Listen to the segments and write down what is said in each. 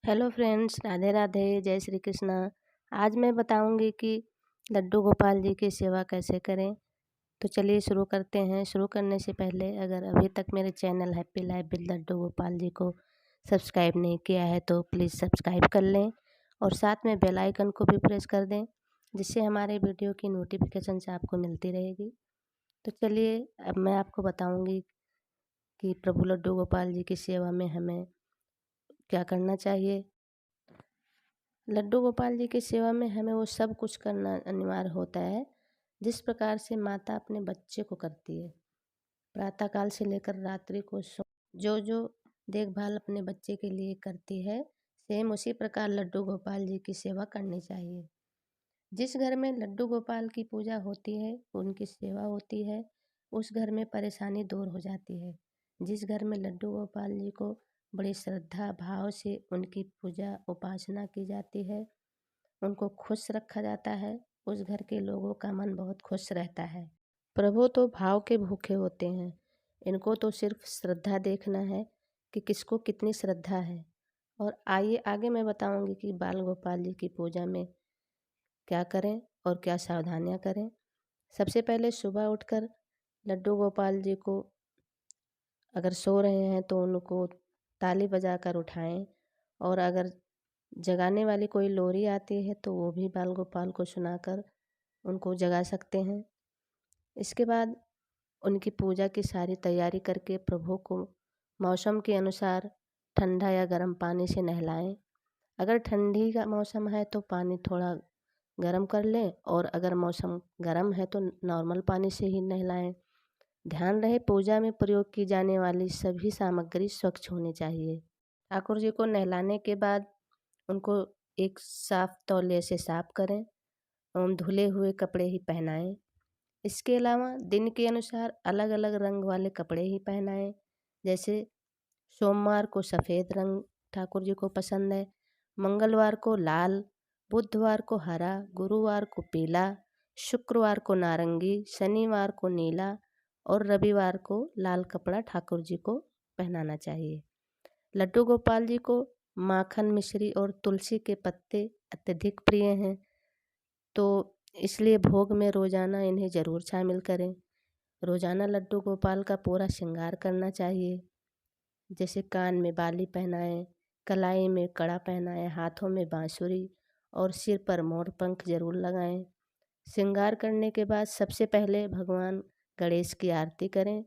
Hello friends, Radhe Radhe, जय श्री कृष्णा। आज मैं बताऊंगी कि लड्डू गोपाल जी की सेवा कैसे करें। तो चलिए शुरू करते हैं। शुरू करने से पहले अगर अभी तक मेरे channel happy life with Laddu Gopal ji को सब्सक्राइब नहीं किया है तो प्लीज़ सब्सक्राइब कर लें और साथ में बेल आइकन को भी प्रेस कर दें, जिससे हमारे वीडियो की नोटिफिकेशन से आपको मिलती रहेगी। तो चलिए अब मैं आपको बताऊंगी कि प्रभु लड्डू गोपाल जी की सेवा में हमें क्या करना चाहिए। लड्डू गोपाल जी की सेवा में हमें वो सब कुछ करना अनिवार्य होता है जिस प्रकार से माता अपने बच्चे को करती है। प्रातःकाल से लेकर रात्रि को जो जो देखभाल अपने बच्चे के लिए करती है, सेम उसी प्रकार लड्डू गोपाल जी की सेवा करनी चाहिए। जिस घर में लड्डू गोपाल की पूजा होती है, उनकी सेवा होती है, उस घर में परेशानी दूर हो जाती है। जिस घर में लड्डू गोपाल जी को बड़ी श्रद्धा भाव से उनकी पूजा उपासना की जाती है, उनको खुश रखा जाता है, उस घर के लोगों का मन बहुत खुश रहता है। प्रभु तो भाव के भूखे होते हैं, इनको तो सिर्फ श्रद्धा देखना है कि किसको कितनी श्रद्धा है। और आइए आगे मैं बताऊंगी कि बाल गोपाल जी की पूजा में क्या करें और क्या सावधानियां करें। सबसे पहले सुबह उठकर लड्डू गोपाल जी को अगर सो रहे हैं तो उनको ताली बजाकर उठाएं, और अगर जगाने वाली कोई लोरी आती है तो वो भी बाल गोपाल को सुनाकर उनको जगा सकते हैं। इसके बाद उनकी पूजा की सारी तैयारी करके प्रभु को मौसम के अनुसार ठंडा या गर्म पानी से नहलाएं। अगर ठंडी का मौसम है तो पानी थोड़ा गर्म कर लें, और अगर मौसम गर्म है तो नॉर्मल पानी से ही नहलाएं। ध्यान रहे पूजा में प्रयोग की जाने वाली सभी सामग्री स्वच्छ होनी चाहिए। ठाकुर जी को नहलाने के बाद उनको एक साफ तौलिए से साफ करें एवं धुले हुए कपड़े ही पहनाएं। इसके अलावा दिन के अनुसार अलग अलग रंग वाले कपड़े ही पहनाएं। जैसे सोमवार को सफ़ेद रंग ठाकुर जी को पसंद है, मंगलवार को लाल, बुधवार को हरा, गुरुवार को पीला, शुक्रवार को नारंगी, शनिवार को नीला और रविवार को लाल कपड़ा ठाकुर जी को पहनाना चाहिए। लड्डू गोपाल जी को माखन मिश्री और तुलसी के पत्ते अत्यधिक प्रिय हैं, तो इसलिए भोग में रोज़ाना इन्हें ज़रूर शामिल करें। रोज़ाना लड्डू गोपाल का पूरा श्रृंगार करना चाहिए, जैसे कान में बाली पहनाएं, कलाई में कड़ा पहनाएं, हाथों में बांसुरी और सिर पर मोर पंख जरूर लगाएं। श्रृंगार करने के बाद सबसे पहले भगवान गणेश की आरती करें,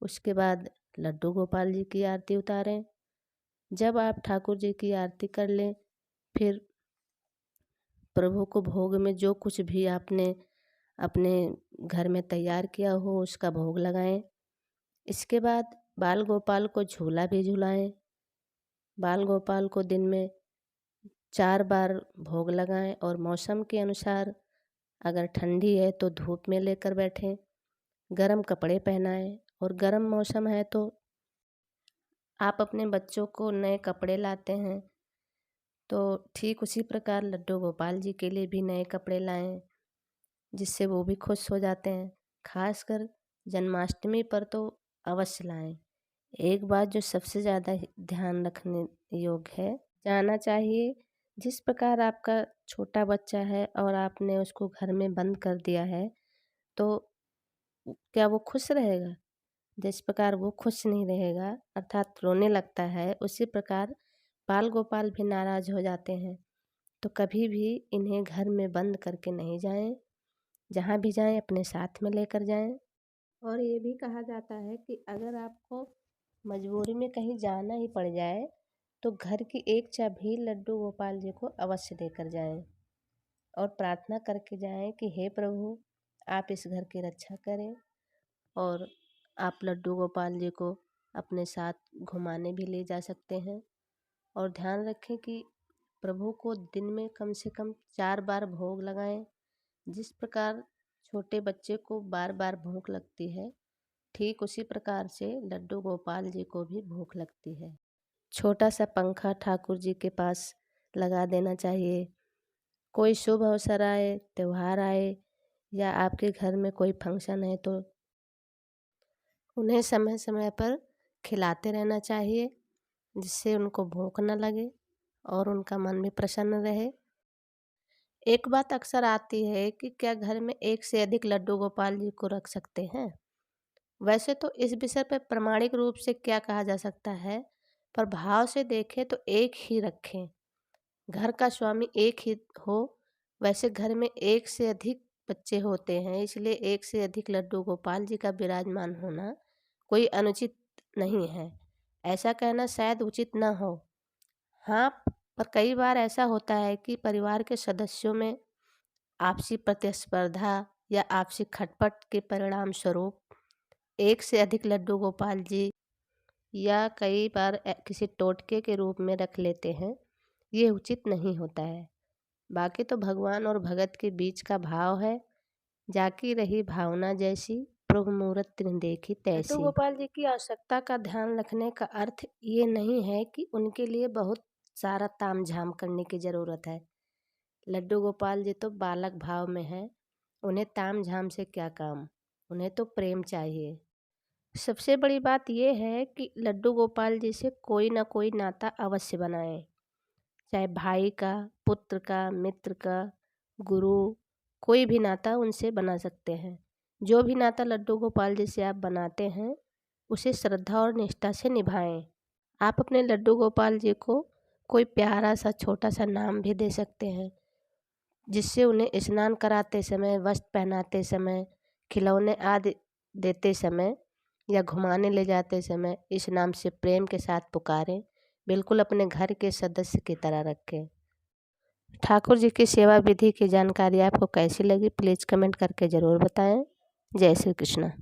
उसके बाद लड्डू गोपाल जी की आरती उतारें। जब आप ठाकुर जी की आरती कर लें, फिर प्रभु को भोग में जो कुछ भी आपने अपने घर में तैयार किया हो उसका भोग लगाएं। इसके बाद बाल गोपाल को झूला भी झुलाएं। बाल गोपाल को दिन में 4 बार भोग लगाएं, और मौसम के अनुसार अगर ठंडी है तो धूप में लेकर बैठें, गर्म कपड़े पहनाएं, और गर्म मौसम है तो आप अपने बच्चों को नए कपड़े लाते हैं तो ठीक उसी प्रकार लड्डू गोपाल जी के लिए भी नए कपड़े लाएं, जिससे वो भी खुश हो जाते हैं। खासकर जन्माष्टमी पर तो अवश्य लाएं। एक बात जो सबसे ज़्यादा ध्यान रखने योग्य है, जाना चाहिए जिस प्रकार आपका छोटा बच्चा है और आपने उसको घर में बंद कर दिया है, तो क्या वो खुश रहेगा? जिस प्रकार वो खुश नहीं रहेगा अर्थात रोने लगता है, उसी प्रकार बाल गोपाल भी नाराज़ हो जाते हैं। तो कभी भी इन्हें घर में बंद करके नहीं जाएं, जहाँ भी जाएं अपने साथ में लेकर जाएं। और ये भी कहा जाता है कि अगर आपको मजबूरी में कहीं जाना ही पड़ जाए तो घर की एक चाबी लड्डू गोपाल जी को अवश्य देकर जाएं, और प्रार्थना करके जाएं कि हे प्रभु, आप इस घर की रक्षा करें। और आप लड्डू गोपाल जी को अपने साथ घुमाने भी ले जा सकते हैं। और ध्यान रखें कि प्रभु को दिन में कम से कम 4 बार भोग लगाएं। जिस प्रकार छोटे बच्चे को बार बार भूख लगती है, ठीक उसी प्रकार से लड्डू गोपाल जी को भी भूख लगती है। छोटा सा पंखा ठाकुर जी के पास लगा देना चाहिए। कोई शुभ अवसर आए, त्योहार आए या आपके घर में कोई फंक्शन है तो उन्हें समय समय पर खिलाते रहना चाहिए, जिससे उनको भूख न लगे और उनका मन भी प्रसन्न रहे। एक बात अक्सर आती है कि क्या घर में एक से अधिक लड्डू गोपाल जी को रख सकते हैं? वैसे तो इस विषय पर प्रामाणिक रूप से क्या कहा जा सकता है, पर भाव से देखें तो एक ही रखें। घर का स्वामी एक ही हो। वैसे घर में एक से अधिक बच्चे होते हैं, इसलिए एक से अधिक लड्डू गोपाल जी का विराजमान होना कोई अनुचित नहीं है। ऐसा कहना शायद उचित न हो। हाँ, पर कई बार ऐसा होता है कि परिवार के सदस्यों में आपसी प्रतिस्पर्धा या आपसी खटपट के परिणाम स्वरूप एक से अधिक लड्डू गोपाल जी या कई बार किसी टोटके के रूप में रख लेते हैं। ये उचित नहीं होता है। बाकी तो भगवान और भगत के बीच का भाव है। जाकी रही भावना जैसी, प्रभु मूरत न देखी लड्डू तैसी। गोपाल जी की आवश्यकता का ध्यान रखने का अर्थ ये नहीं है कि उनके लिए बहुत सारा तामझाम करने की ज़रूरत है। लड्डू गोपाल जी तो बालक भाव में हैं। उन्हें तामझाम से क्या काम, उन्हें तो प्रेम चाहिए। सबसे बड़ी बात यह है कि लड्डू गोपाल जी से कोई ना कोई नाता अवश्य बनाएं, चाहे भाई का, पुत्र का, मित्र का, गुरु, कोई भी नाता उनसे बना सकते हैं। जो भी नाता लड्डू गोपाल जी से आप बनाते हैं, उसे श्रद्धा और निष्ठा से निभाएं। आप अपने लड्डू गोपाल जी को कोई प्यारा सा छोटा सा नाम भी दे सकते हैं, जिससे उन्हें स्नान कराते समय, वस्त्र पहनाते समय, खिलौने आदि देते समय या घुमाने ले जाते समय इस नाम से प्रेम के साथ पुकारें। बिल्कुल अपने घर के सदस्य की तरह रखें। ठाकुर जी की सेवा विधि की जानकारी आपको कैसी लगी, प्लीज़ कमेंट करके ज़रूर बताएं। जय श्री कृष्ण।